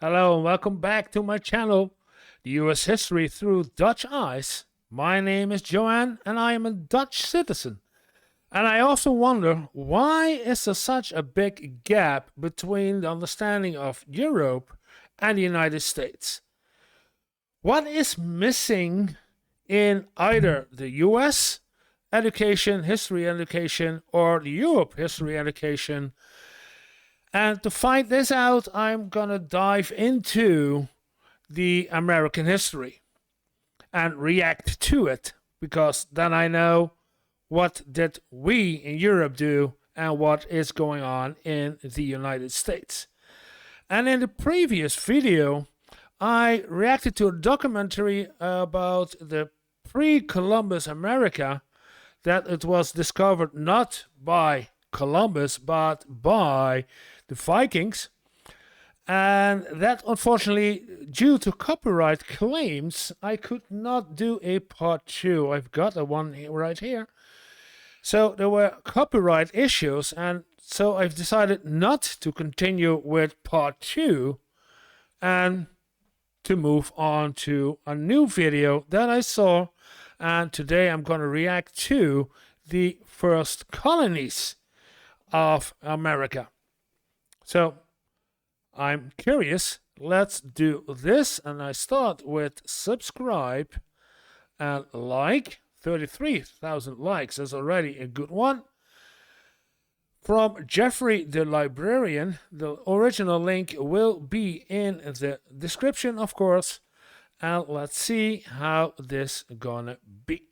Hello and welcome back to my channel, the US History Through Dutch Eyes. My name is Joanne and I am a Dutch citizen. And I often wonder, why is there such a big gap between the understanding of Europe and the United States? What is missing in either the US education, history education, or the Europe history education? And to find this out, I'm gonna dive into the American history and react to it, because then I know what did we in Europe do and what is going on in the United States. And in the previous video, I reacted to a documentary about the pre-Columbus America, that it was discovered not by Columbus but by the Vikings, and that unfortunately, due to copyright claims, I could not do a part 2. I've got a one right here. So there were copyright issues, and so I've decided not to continue with part 2 and to move on to a new video that I saw. And today I'm going to react to the first colonies of America. So I'm curious. Let's do this. And I start with subscribe and like. 33,000 likes is already a good one. From Jeffrey the Librarian. The original link will be in the description, of course. And let's see how this gonna be.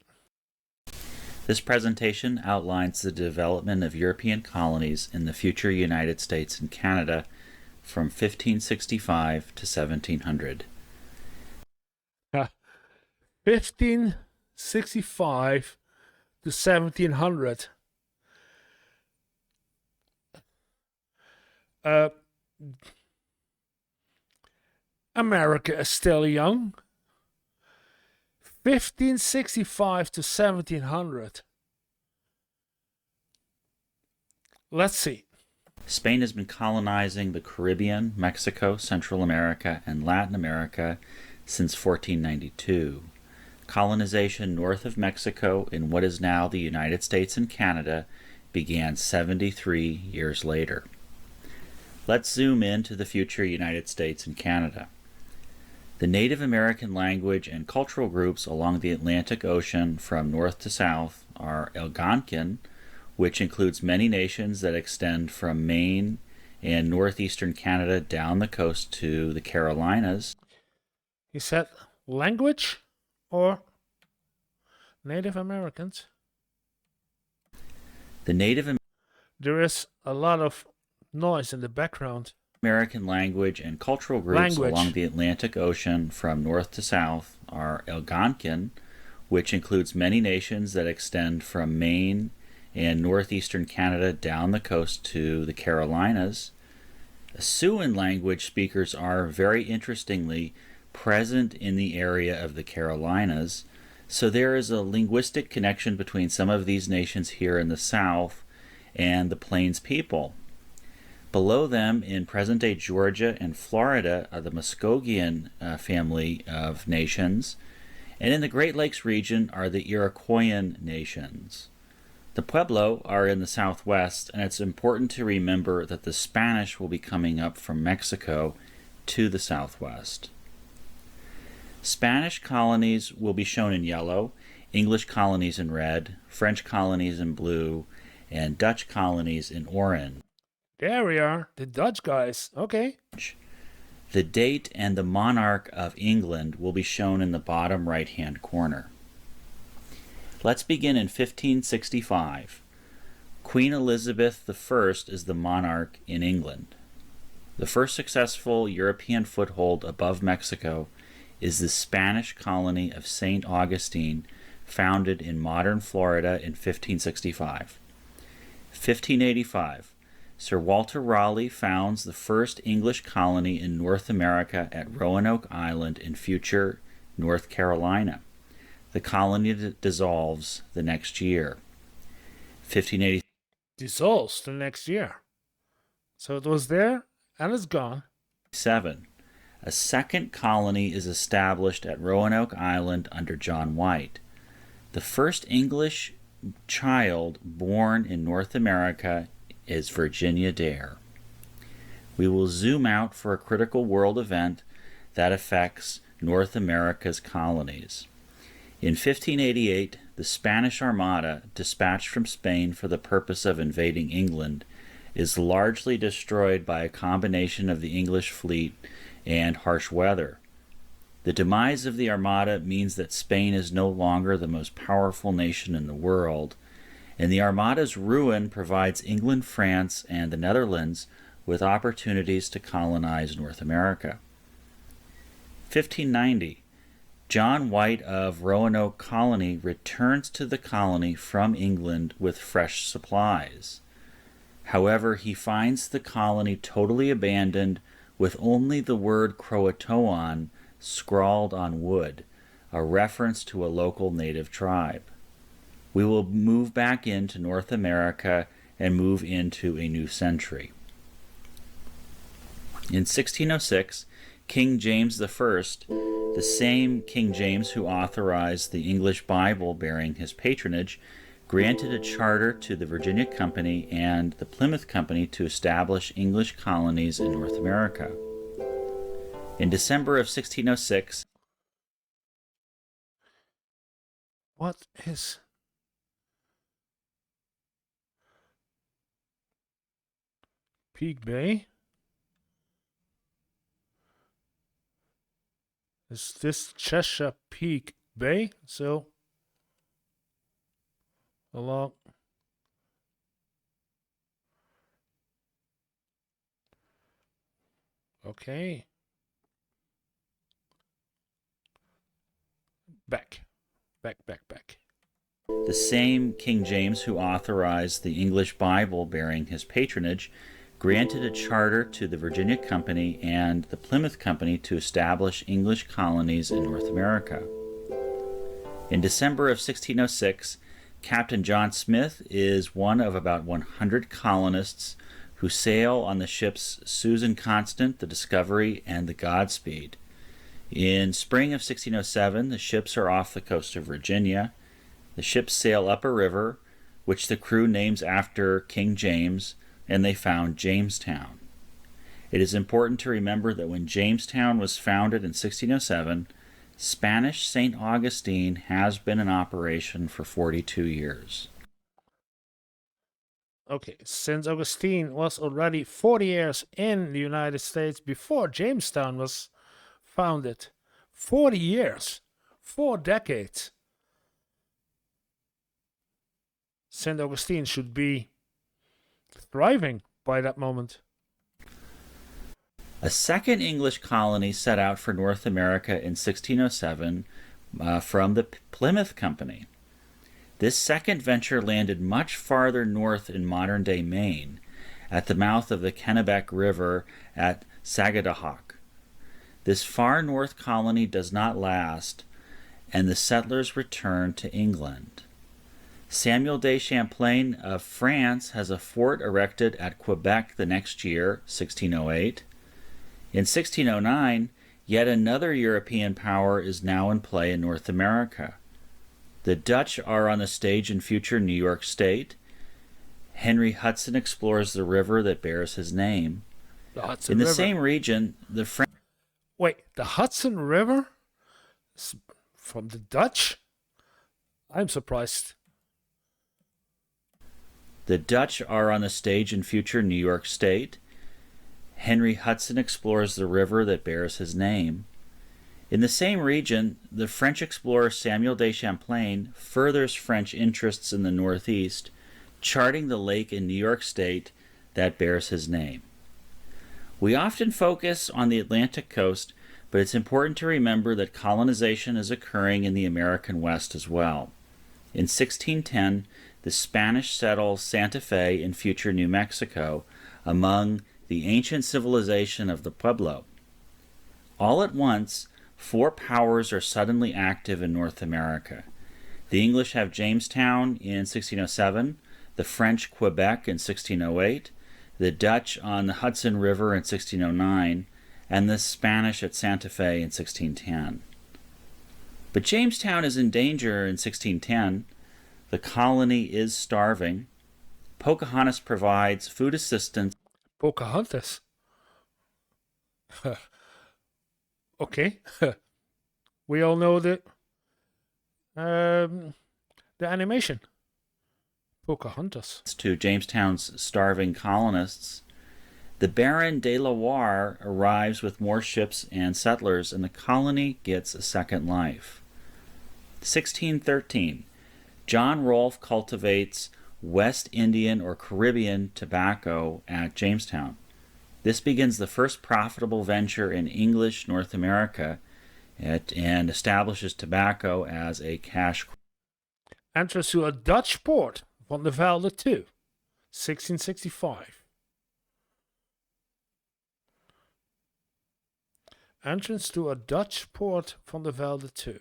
This presentation outlines the development of European colonies in the future United States and Canada from 1565 to 1700. 1565 to 1700. America is still young. 1565 to 1700. Let's see. Spain has been colonizing the Caribbean, Mexico, Central America, and Latin America since 1492. Colonization north of Mexico in what is now the United States and Canada began 73 years later. Let's zoom into the future United States and Canada. The Native American language and cultural groups along the Atlantic Ocean from north to south are Algonquin, which includes many nations that extend from Maine and northeastern Canada down the coast to the Carolinas. He said language or Native Americans? There is a lot of noise in the background. American language and cultural groups along the Atlantic Ocean from north to south are Algonquin, which includes many nations that extend from Maine and northeastern Canada down the coast to the Carolinas. Siouan language speakers are, very interestingly, present in the area of the Carolinas, so there is a linguistic connection between some of these nations here in the south and the Plains people. Below them, in present-day Georgia and Florida, are the Muskogean family of nations, and in the Great Lakes region are the Iroquoian nations. The Pueblo are in the southwest, and it's important to remember that the Spanish will be coming up from Mexico to the southwest. Spanish colonies will be shown in yellow, English colonies in red, French colonies in blue, and Dutch colonies in orange. There we are, the Dutch guys. Okay. The date and the monarch of England will be shown in the bottom right-hand corner. Let's begin in 1565. Queen Elizabeth I is the monarch in England. The first successful European foothold above Mexico is the Spanish colony of St. Augustine, founded in modern Florida in 1565. 1585. Sir Walter Raleigh founds the first English colony in North America at Roanoke Island in future North Carolina. The colony dissolves the next year. 1580. Dissolves the next year. So it was there and it's gone. 7. a second colony is established at Roanoke Island under John White. The first English child born in North America is Virginia Dare. We will zoom out for a critical world event that affects North America's colonies. In 1588, the Spanish Armada, dispatched from Spain for the purpose of invading England, is largely destroyed by a combination of the English fleet and harsh weather. The demise of the Armada means that Spain is no longer the most powerful nation in the world, and the Armada's ruin provides England, France, and the Netherlands with opportunities to colonize North America. 1590. John White of Roanoke Colony returns to the colony from England with fresh supplies. However, he finds the colony totally abandoned with only the word Croatoan scrawled on wood, a reference to a local native tribe. We will move back into North America and move into a new century. In 1606, King James I, the same King James who authorized the English Bible bearing his patronage, granted a charter to the Virginia Company and the Plymouth Company to establish English colonies in North America. In December of 1606, What is Peak Bay? Is this Chesapeake Bay? So, along. Okay. Back. the same King James who authorized the English Bible bearing his patronage granted a charter to the Virginia Company and the Plymouth Company to establish English colonies in North America. In December of 1606, Captain John Smith is one of about 100 colonists who sail on the ships Susan Constant, the Discovery, and the Godspeed. In spring of 1607, the ships are off the coast of Virginia. The ships sail up a river, which the crew names after King James, and they found Jamestown. It is important to remember that when Jamestown was founded in 1607, Spanish St. Augustine has been in operation for 42 years. Okay, St. Augustine was already 40 years in the United States before Jamestown was founded. 40 years. 4 decades. St. Augustine should be thriving by that moment. A second English colony set out for North America in 1607 from the Plymouth Company. This second venture landed much farther north in modern-day Maine, at the mouth of the Kennebec River at Sagadahoc. This far north colony does not last, and the settlers return to England. Samuel de Champlain of France has a fort erected at Quebec the next year, 1608. In 1609, yet another European power is now in play in North America. The Dutch are on the stage in future New York State. Henry Hudson explores the river that bears his name. In the same region, the French... Wait, the Hudson River? Is from the Dutch? I'm surprised. The Dutch are on the stage in future New York State. Henry Hudson explores the river that bears his name. In the same region, the French explorer Samuel de Champlain furthers French interests in the Northeast, charting the lake in New York State that bears his name. We often focus on the Atlantic coast, but it's important to remember that colonization is occurring in the American West as well. In 1610, the Spanish settle Santa Fe in future New Mexico among the ancient civilization of the Pueblo. All at once, 4 powers are suddenly active in North America. The English have Jamestown in 1607, the French Quebec in 1608, the Dutch on the Hudson River in 1609, and the Spanish at Santa Fe in 1610. But Jamestown is in danger in 1610. The colony is starving. Pocahontas provides food assistance. Pocahontas? Okay. We all know the animation. Pocahontas. To Jamestown's starving colonists. The Baron de la Warre arrives with more ships and settlers, and the colony gets a second life. 1613. John Rolfe cultivates West Indian or Caribbean tobacco at Jamestown. This begins the first profitable venture in English North America and establishes tobacco as a cash crop. Entrance to a Dutch port van de Velde too, 1665. Entrance to a Dutch port van de Velde too.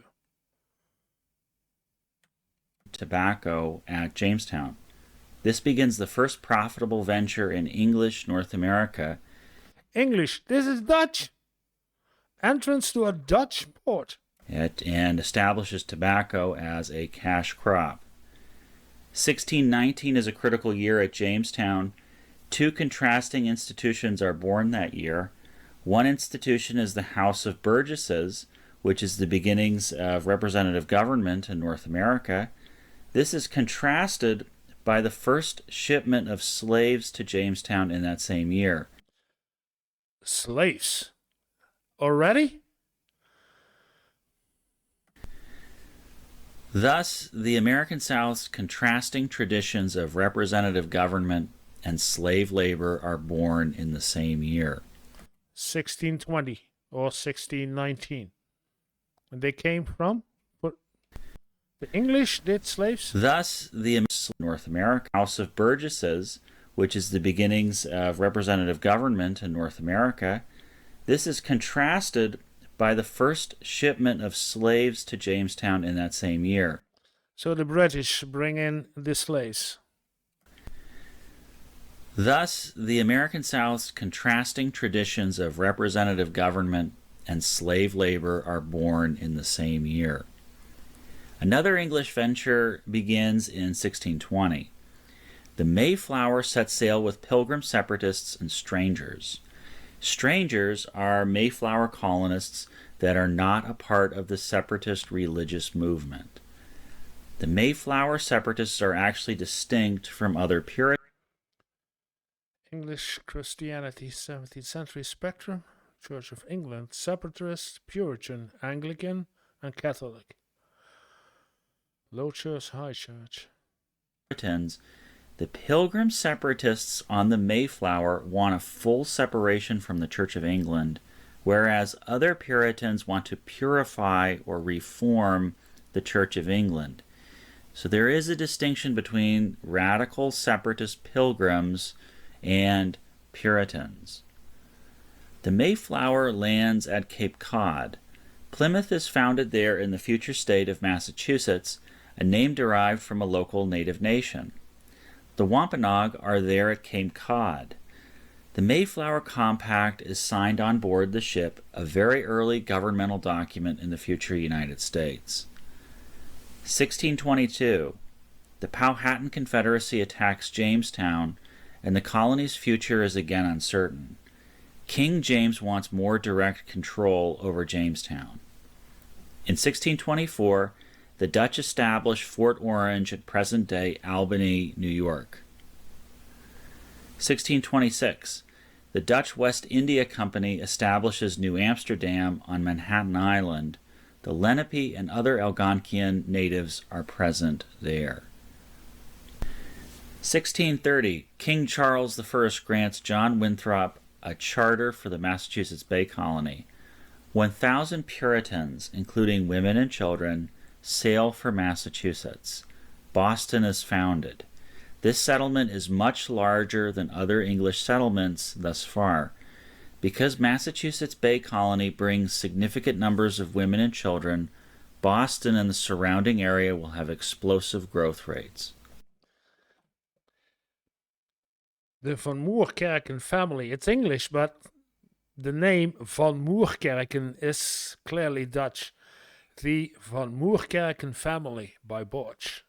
Tobacco at Jamestown. This begins the first profitable venture in English North America. English, this is Dutch. Entrance to a Dutch port. And establishes tobacco as a cash crop. 1619 is a critical year at Jamestown. Two contrasting institutions are born that year. One institution is the House of Burgesses, which is the beginnings of representative government in North America. This is contrasted by the first shipment of slaves to Jamestown in that same year. Slaves? Already? Thus, the American South's contrasting traditions of representative government and slave labor are born in the same year. 1620 or 1619. And they came from? The English did slaves? Thus, the North America House of Burgesses, which is the beginnings of representative government in North America, this is contrasted by the first shipment of slaves to Jamestown in that same year. So the British bring in the slaves. Thus, the American South's contrasting traditions of representative government and slave labor are born in the same year. Another English venture begins in 1620. The Mayflower set sail with Pilgrim separatists and strangers. Strangers are Mayflower colonists that are not a part of the separatist religious movement. The Mayflower separatists are actually distinct from other Puritans. English Christianity, 17th century spectrum, Church of England, Separatist, Puritan, Anglican, and Catholic. Low Church, High Church. The Pilgrim separatists on the Mayflower want a full separation from the Church of England, whereas other Puritans want to purify or reform the Church of England. So there is a distinction between radical separatist Pilgrims and Puritans. The Mayflower lands at Cape Cod. Plymouth is founded there in the future state of Massachusetts, a name derived from a local native nation. The Wampanoag are there at Cape Cod. The Mayflower Compact is signed on board the ship, a very early governmental document in the future United States. 1622. The Powhatan Confederacy attacks Jamestown, and the colony's future is again uncertain. King James wants more direct control over Jamestown. In 1624, the Dutch established Fort Orange at present-day Albany, New York. 1626. The Dutch West India Company establishes New Amsterdam on Manhattan Island. The Lenape and other Algonquian natives are present there. 1630. King Charles I grants John Winthrop a charter for the Massachusetts Bay Colony. 1,000 Puritans, including women and children, sail for Massachusetts. Boston is founded. This settlement is much larger than other English settlements thus far. Because Massachusetts Bay Colony brings significant numbers of women and children, Boston and the surrounding area will have explosive growth rates. The Van Moerkerken family, it's English, but The name Van Moerkerken is clearly Dutch. The Van Moerkerken family by Borch.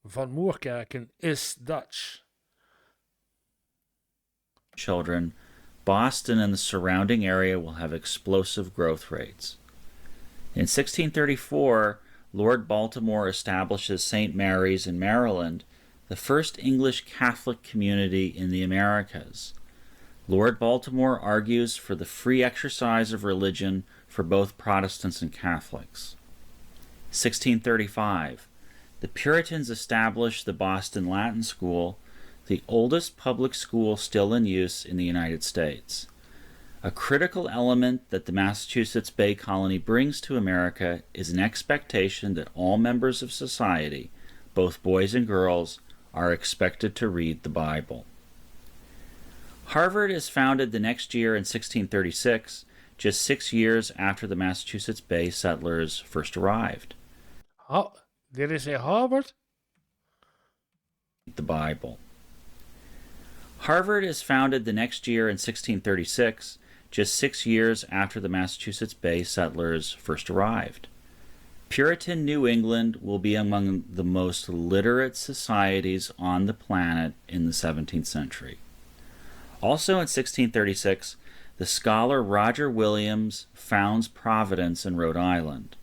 Van Moerkerken is Dutch. Children, Boston and the surrounding area will have explosive growth rates. In 1634, Lord Baltimore establishes St. Mary's in Maryland, the first English Catholic community in the Americas. Lord Baltimore argues for the free exercise of religion for both Protestants and Catholics. 1635, the Puritans established the Boston Latin School, the oldest public school still in use in the United States. A critical element that the Massachusetts Bay Colony brings to America is an expectation that all members of society, both boys and girls, are expected to read the Bible. Harvard is founded the next year in 1636, just 6 years after the Massachusetts Bay settlers first arrived. Oh, did they say Harvard? The Bible. Harvard is founded the next year in 1636, just 6 years after the Massachusetts Bay settlers first arrived. Puritan New England will be among the most literate societies on the planet in the 17th century. Also in 1636, the scholar Roger Williams founds Providence in Rhode Island.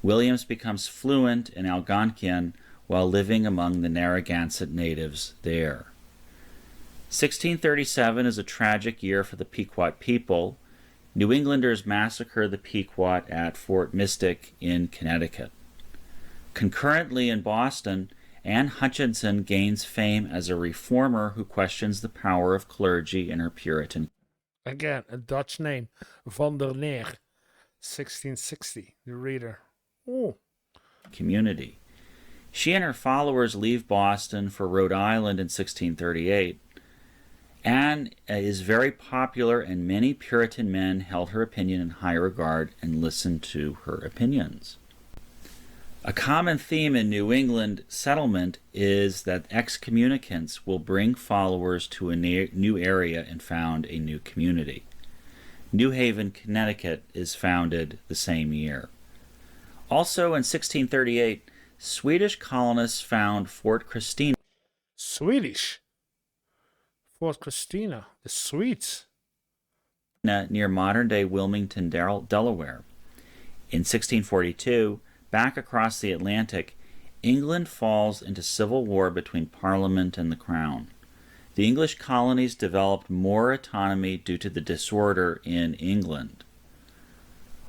Williams becomes fluent in Algonquian while living among the Narragansett natives there. 1637 is a tragic year for the Pequot people. New Englanders massacre the Pequot at Fort Mystic in Connecticut. Concurrently in Boston, Anne Hutchinson gains fame as a reformer who questions the power of clergy in her Puritan. Again, a Dutch name, Van der Neer, 1660, the reader. Oh. Community. She and her followers leave Boston for Rhode Island in 1638. Anne is very popular, and many Puritan men held her opinion in high regard and listened to her opinions. A common theme in New England settlement is that excommunicants will bring followers to a new area and found a new community. New Haven, Connecticut is founded the same year. Also in 1638, Swedish colonists found Fort Christina. Swedish? Fort Christina, the Swedes. Near modern-day Wilmington, Delaware. In 1642, back across the Atlantic, England falls into civil war between Parliament and the Crown. The English colonies developed more autonomy due to the disorder in England.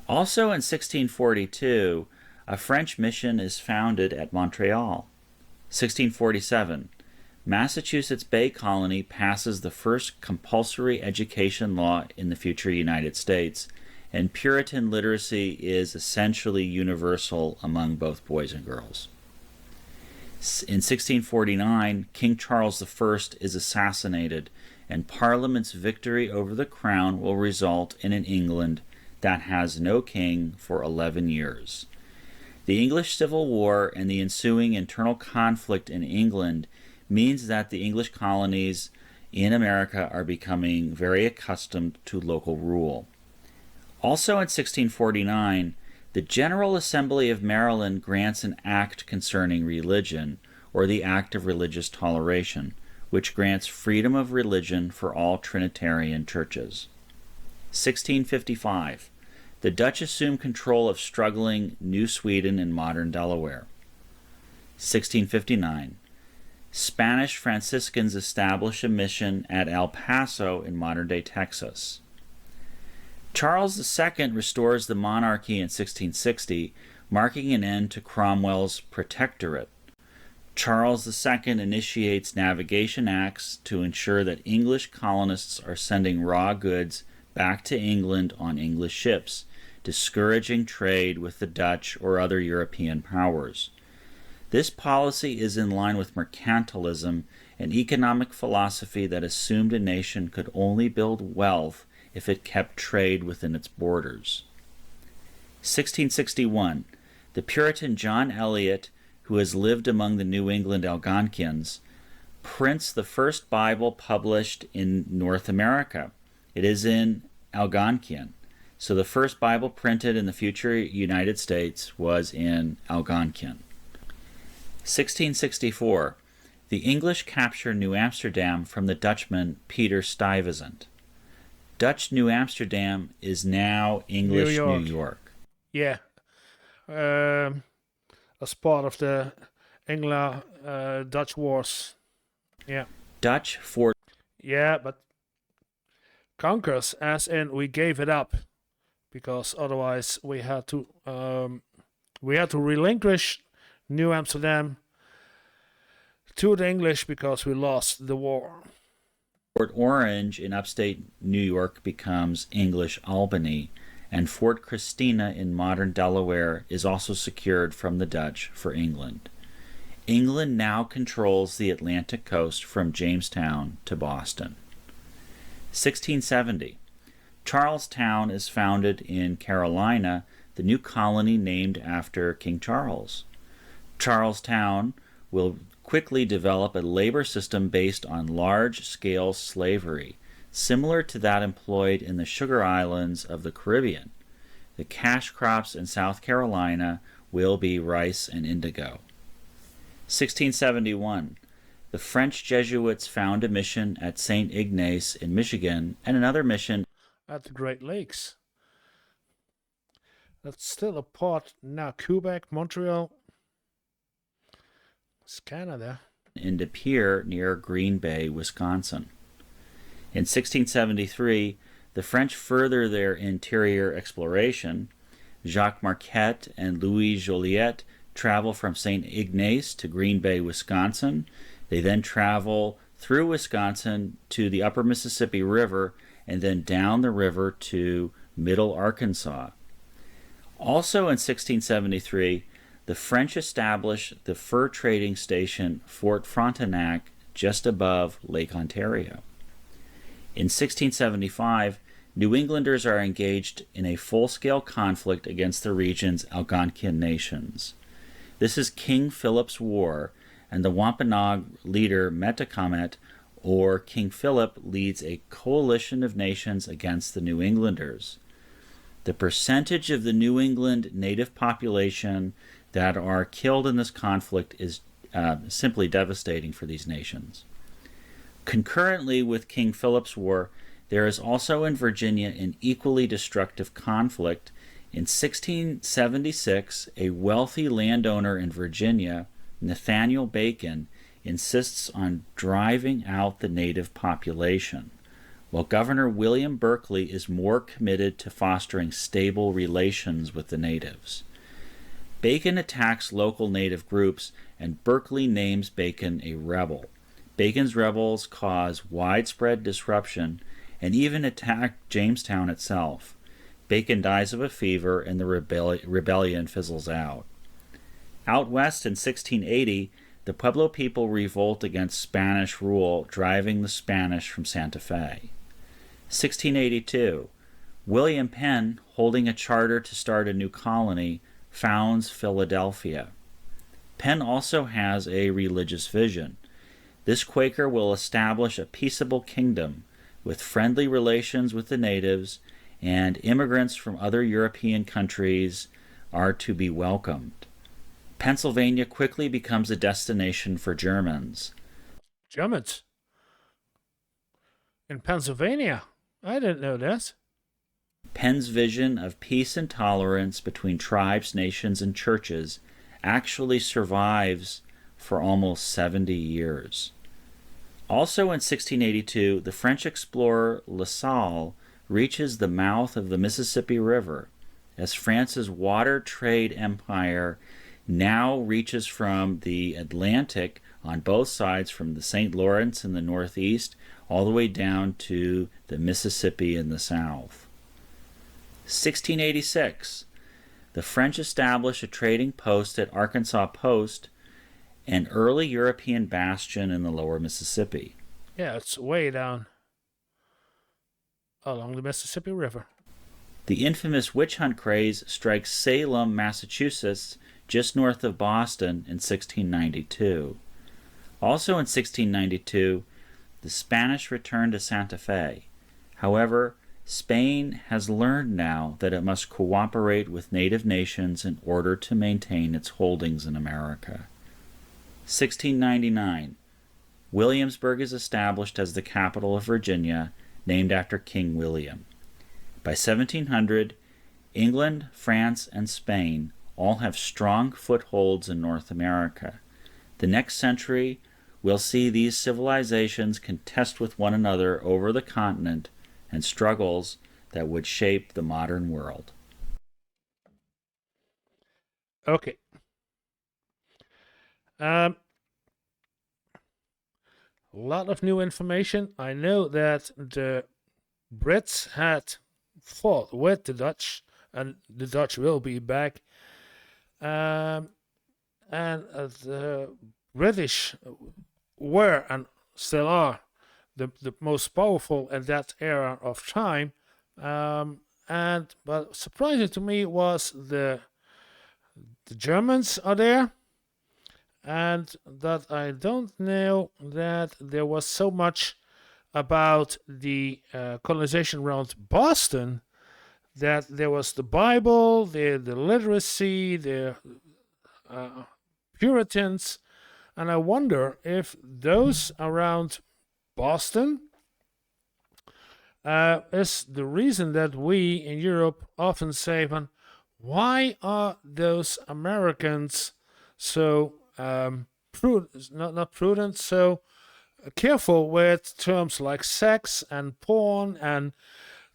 Also in 1642, a French mission is founded at Montreal. 1647, Massachusetts Bay Colony passes the first compulsory education law in the future United States, and Puritan literacy is essentially universal among both boys and girls. In 1649, King Charles I is assassinated, and Parliament's victory over the Crown will result in an England that has no king for 11 years. The English Civil War and the ensuing internal conflict in England means that the English colonies in America are becoming very accustomed to local rule. Also in 1649, the General Assembly of Maryland grants an act concerning religion, or the Act of Religious Toleration, which grants freedom of religion for all Trinitarian churches. 1655, the Dutch assume control of struggling New Sweden and modern Delaware. 1659, Spanish Franciscans establish a mission at El Paso in modern-day Texas. Charles II restores the monarchy in 1660, marking an end to Cromwell's protectorate. Charles II initiates navigation acts to ensure that English colonists are sending raw goods back to England on English ships, discouraging trade with the Dutch or other European powers. This policy is in line with mercantilism, an economic philosophy that assumed a nation could only build wealth if it kept trade within its borders. 1661, the Puritan John Eliot, who has lived among the New England Algonquians, prints the first Bible published in North America, It is in Algonquian. So the first Bible printed in the future United States was in Algonquian. 1664. The English capture New Amsterdam from the Dutchman Peter Stuyvesant. Dutch New Amsterdam is now English New York. Yeah. As part of the Anglo-Dutch wars. Yeah. Dutch Fort. Yeah, but conquers, as in we gave it up, because otherwise we had to relinquish New Amsterdam to the English because we lost the war. Fort Orange in upstate New York becomes English Albany, and Fort Christina in modern Delaware is also secured from the Dutch for England. England now controls the Atlantic coast from Jamestown to Boston. 1670. Charlestown is founded in Carolina, the new colony named after King Charles. Charlestown will quickly develop a labor system based on large-scale slavery, similar to that employed in the sugar islands of the Caribbean. The cash crops in South Carolina will be rice and indigo. 1671. The French Jesuits found a mission at St. Ignace in Michigan and another mission at the Great Lakes. That's still a part now. Quebec, Montreal. It's Canada. In De Pere near Green Bay, Wisconsin. In 1673, the French further their interior exploration. Jacques Marquette and Louis Joliet travel from St. Ignace to Green Bay, Wisconsin. They then travel through Wisconsin to the upper Mississippi River and then down the river to Middle Arkansas. Also in 1673, the French established the fur trading station Fort Frontenac just above Lake Ontario. In 1675, New Englanders are engaged in a full-scale conflict against the region's Algonquian nations. This is King Philip's War, and the Wampanoag leader Metacomet, or King Philip, leads a coalition of nations against the New Englanders. The percentage of the New England native population that are killed in this conflict is simply devastating for these nations. Concurrently with King Philip's War, there is also in Virginia an equally destructive conflict. In 1676, a wealthy landowner in Virginia, Nathaniel Bacon, insists on driving out the native population, while Governor William Berkeley is more committed to fostering stable relations with the natives. Bacon attacks local native groups, and Berkeley names Bacon a rebel. Bacon's rebels cause widespread disruption and even attack Jamestown itself. Bacon dies of a fever, and the rebellion fizzles out. Out west in 1680, the Pueblo people revolt against Spanish rule, driving the Spanish from Santa Fe. 1682, William Penn, holding a charter to start a new colony, founds Philadelphia. Penn also has a religious vision. This Quaker will establish a peaceable kingdom with friendly relations with the natives, and immigrants from other European countries are to be welcomed. Pennsylvania quickly becomes a destination for Germans. Germans? In Pennsylvania? I didn't know this. Penn's vision of peace and tolerance between tribes, nations, and churches actually survives for almost 70 years. Also in 1682, the French explorer La Salle reaches the mouth of the Mississippi River as France's water trade empire now reaches from the Atlantic on both sides, from the St. Lawrence in the northeast all the way down to the Mississippi in the south. 1686, the French establish a trading post at Arkansas Post, an early European bastion in the lower Mississippi. Yeah, it's way down along the Mississippi River. The infamous witch hunt craze strikes Salem, Massachusetts, just north of Boston in 1692. Also in 1692, the Spanish return to Santa Fe. However, Spain has learned now that it must cooperate with native nations in order to maintain its holdings in America. 1699. Williamsburg is established as the capital of Virginia, named after King William. By 1700, England, France, and Spain all have strong footholds in North America. The next century will see these civilizations contest with one another over the continent and struggles that would shape the modern world. Okay. A lot of new information. I know that the Brits had fought with the Dutch, and the Dutch will be back. And the British were and still are the most powerful at that era of time. But surprising to me was the Germans are there, and that I don't know that there was so much about the colonization around Boston, that there was the Bible, the literacy, the Puritans, and I wonder if those around Boston is the reason that we in Europe often say, why are those Americans so not prudent, so careful with terms like sex and porn, and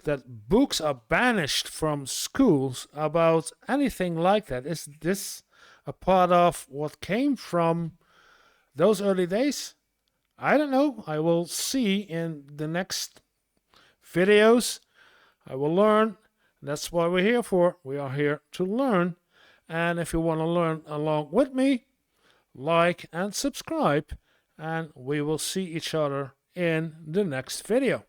that books are banished from schools about anything like that? Is this a part of what came from those early days? I don't know. I will see in the next videos. I will learn. That's what we're here for. We are here to learn. And if you want to learn along with me, like and subscribe, and we will see each other in the next video.